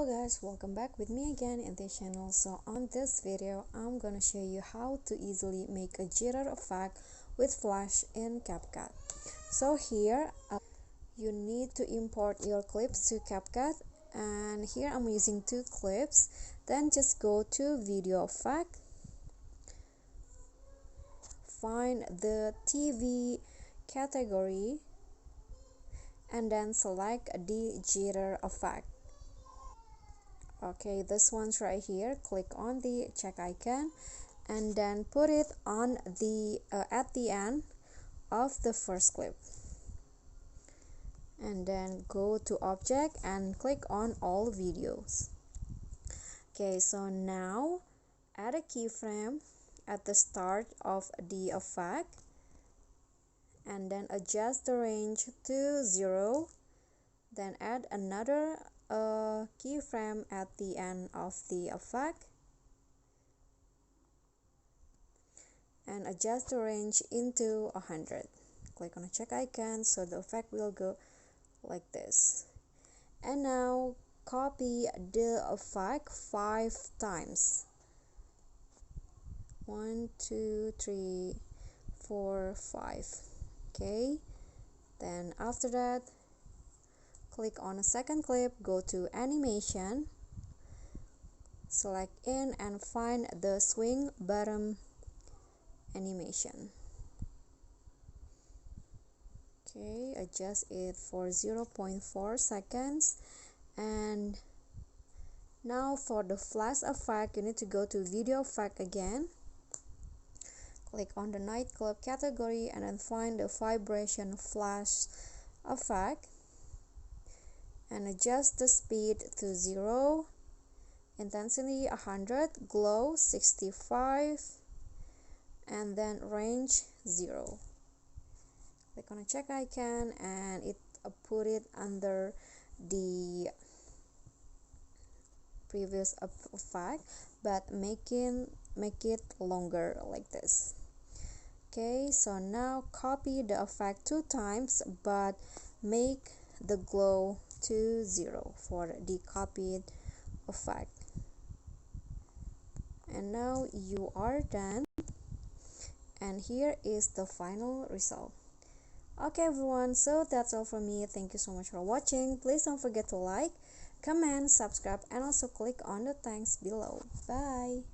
Hello guys, welcome back with me again in this channel. So on this video I'm gonna show you how to easily make a jitter effect with flash in CapCut. So here you need to import your clips to CapCut, and here I'm using two clips. Then just go to video effect, find the TV category, and then select the jitter effect. Okay, this one's right here. Click on the check icon and then put it on the at the end of the first clip, and then go to object and click on all videos. Okay, so now add a keyframe at the start of the effect and then adjust the range to 0, then add another keyframe at the end of the effect and adjust the range into 100. Click on the check icon so the effect will go like this. And now copy the effect 5 times. 1 2 3 4 5. Okay, then after that click on a second clip, go to animation, select in and find the swing bottom animation. Okay, adjust it for 0.4 seconds. And now for the flash effect, you need to go to video effect again, click on the nightclub category and then find the vibration flash effect and adjust the speed to 0, intensity 100, glow 65, and then range 0. Click on a check icon and put it under the previous effect, but make it longer like this. Okay, so now copy the effect 2 times but make the glow to 0 for the copied effect. And now you are done, and here is the final result. Okay everyone, so that's all from me. Thank you so much for watching. Please don't forget to like, comment, subscribe, and also click on the thanks below. Bye.